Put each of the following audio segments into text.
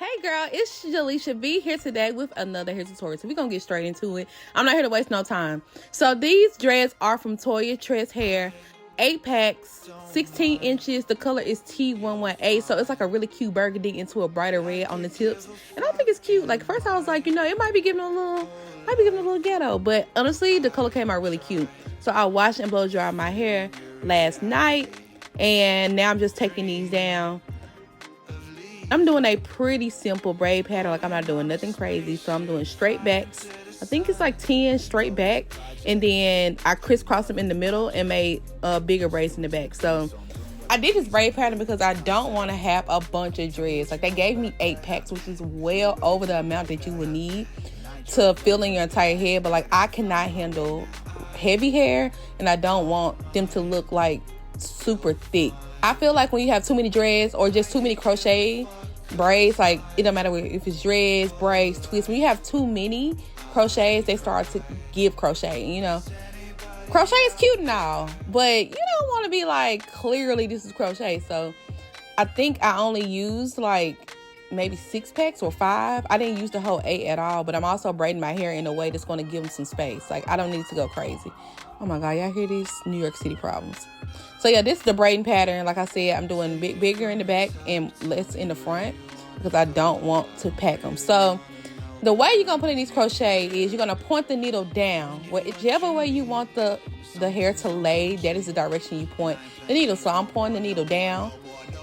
Hey girl, it's Jaleisha B here today with another hair tutorial. So we're gonna get straight into it. I'm not here to waste no time. So these dreads are from Toyotress Hair, 8 packs, 16 inches. The color is T118. So it's like a really cute burgundy into a brighter red on the tips. And I think it's cute. Like first I was like, it might be giving a little ghetto, but honestly the color came out really cute. So I washed and blow dried my hair last night, and now I'm just taking these down. I'm doing a pretty simple braid pattern. Like I'm not doing nothing crazy. So I'm doing straight backs. I think it's like 10 straight back. And then I crisscrossed them in the middle and made bigger braids in the back. So I did this braid pattern because I don't want to have a bunch of dreads. Like they gave me 8 packs, which is well over the amount that you would need to fill in your entire head. But like I cannot handle heavy hair, and I don't want them to look like super thick. I feel like when you have too many dreads or just too many crochet braids, like it don't matter if it's dreads, braids, twists, when you have too many crochets, they start to give crochet, Crochet is cute and all, but you don't want to be like, clearly this is crochet. So I think I only used like maybe 6 packs or 5. I didn't use the whole 8 at all, but I'm also braiding my hair in a way that's going to give them some space. Like I don't need to go crazy. Oh my God, y'all hear these New York City problems. So yeah, this is the braiding pattern. Like I said, I'm doing bigger in the back and less in the front because I don't want to pack them. So the way you're going to put in these crochet is you're going to point the needle down. Whichever way you want the hair to lay, that is the direction you point the needle. So I'm pointing the needle down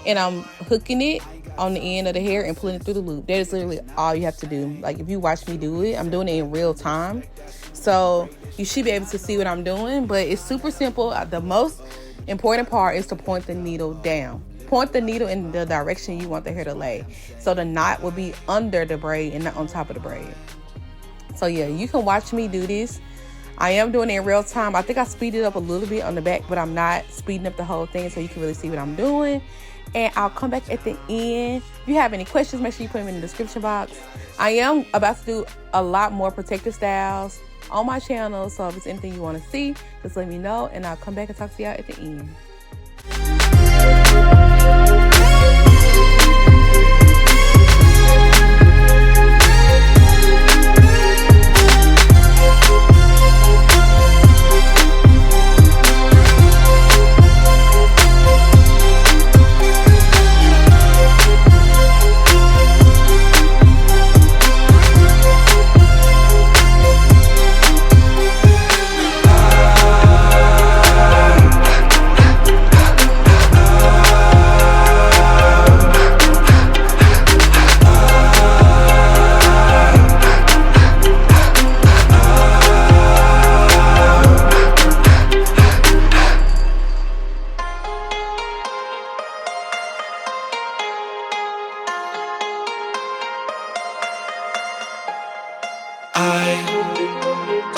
and I'm hooking it on the end of the hair and pulling it through the loop. That is literally all you have to do. Like if you watch me do it, I'm doing it in real time. So you should be able to see what I'm doing, but it's super simple. The most important part is to point the needle down. Point the needle in the direction you want the hair to lay. So the knot will be under the braid and not on top of the braid. So yeah, you can watch me do this. I am doing it in real time. I think I speeded up a little bit on the back, but I'm not speeding up the whole thing so you can really see what I'm doing. And I'll come back at the end. If you have any questions, make sure you put them in the description box. I am about to do a lot more protective styles on my channel, so if it's anything you want to see, just let me know and I'll come back and talk to y'all at the end. I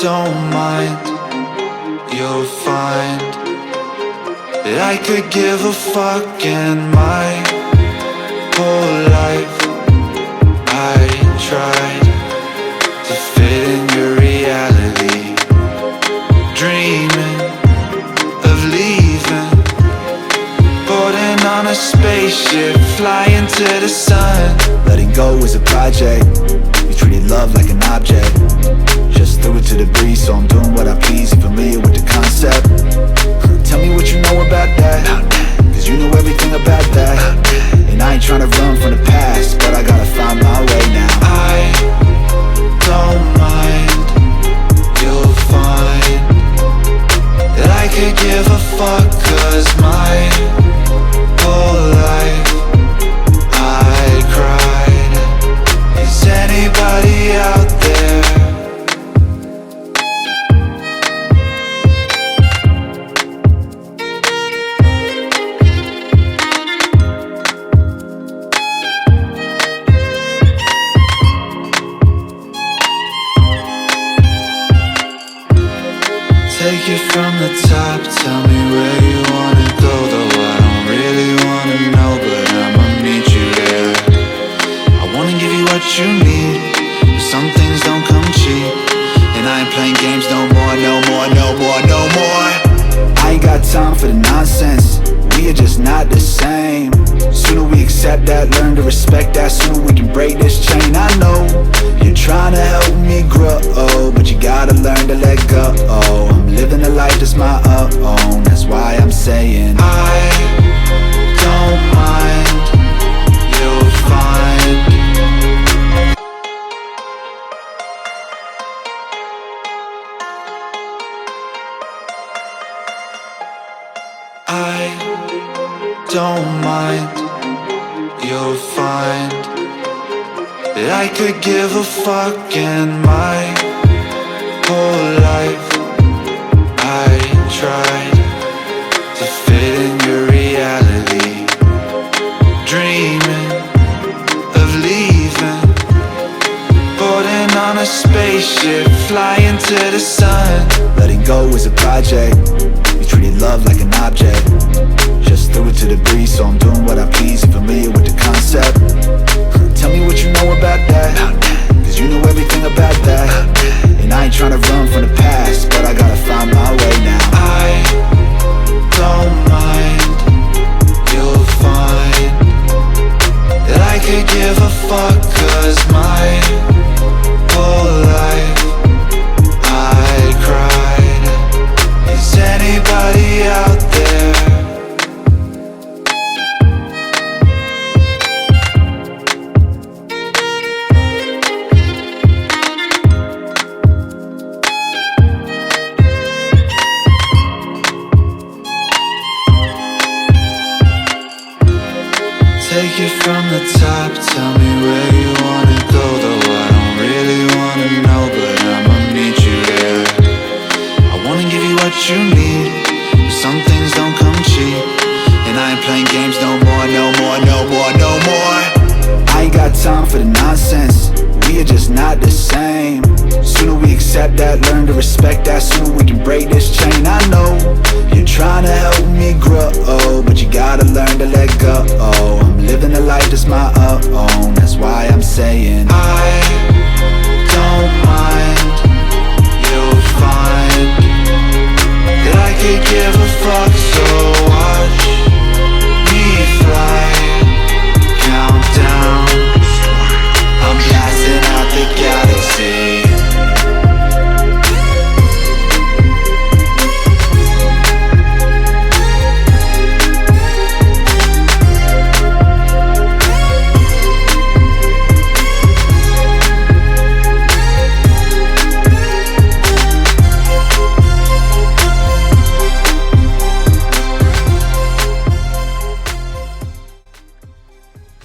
don't mind, you'll find that I could give a fuck in my whole life. I tried to fit in your reality, dreaming of leaving, boarding on a spaceship, flying to the sun. Letting go is a project. We treated love like an object. Just threw it to the breeze, so I'm doing what I please. You familiar with the concept? Tell me what you know about that, cause you know everything about that. And I ain't tryna run from the past, but I gotta find my way now. I don't mind, you'll find that I could give a fuck, cause my whole life I cried. Is anybody out there? Take it from the top, tell me where you wanna go. Though I don't really wanna know, but I'ma meet you there. I wanna give you what you need, but some things don't come cheap. And I ain't playing games no more, no more, no more, no more. I ain't got time for the nonsense. We are just not the same. Sooner we accept that, learn to respect that, sooner we can break that I could give a fuck in my whole life. I tried to fit in your reality, dreaming of leaving, boarding on a spaceship, flying to the sun. Letting go is a project. You treated love like an object. Just threw it to the breeze, so I'm doing what I please. You familiar with the concept? Tell me what you know about that, cause you know everything about that. And I ain't tryna run from the past, but I gotta find my way now. I don't mind, you'll find that I could give a fuck, cause my whole life I cried. Is anybody out there? Take it from the top, tell me where you wanna go. Though I don't really wanna know, but I'ma meet you there. I wanna give you what you need, but some things don't come cheap. And I ain't playing games no more, no more, no more, no more. I ain't got time for the nonsense. We are just not the same. Sooner we accept that, learn to respect that, sooner we can break this chain. I know you're trying to help me grow, but you gotta learn to let go. I'm living a life that's my own, that's why I'm saying I don't mind, you'll find that I could give a fuck. So watch me fly, countdown, I'm blasting out the galaxy.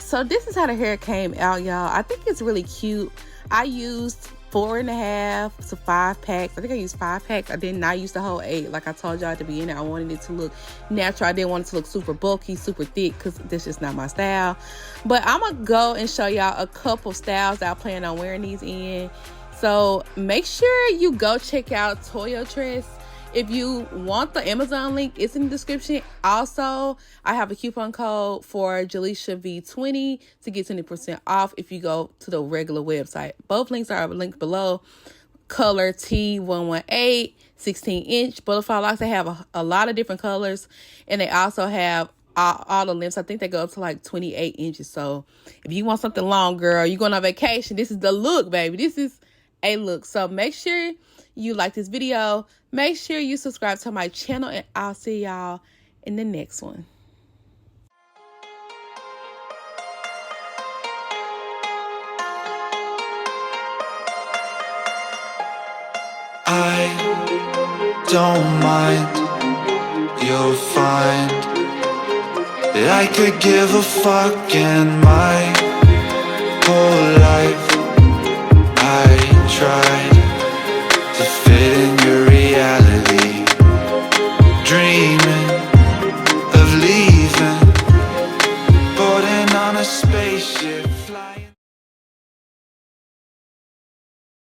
So this is how the hair came out, y'all. I think it's really cute. I used 4.5 to 5 packs. I think I used 5 packs. I did not use the whole 8. Like I told y'all at the beginning, I wanted it to look natural. I didn't want it to look super bulky, super thick, because this is not my style. But I'm going to go and show y'all a couple styles that I plan on wearing these in. So make sure you go check out Toyotress. If you want the Amazon link, it's in the description. Also, I have a coupon code for Jaleisha V20 to get 20% off if you go to the regular website. Both links are linked below. Color T118, 16-inch butterfly locks. They have a lot of different colors, and they also have all the lengths. I think they go up to like 28 inches. So if you want something long, girl, you're going on vacation, this is the look, baby. This is a look. So make sure you like this video. Make sure you subscribe to my channel, and I'll see y'all in the next one. I don't mind, you'll find that I could give a fuck in my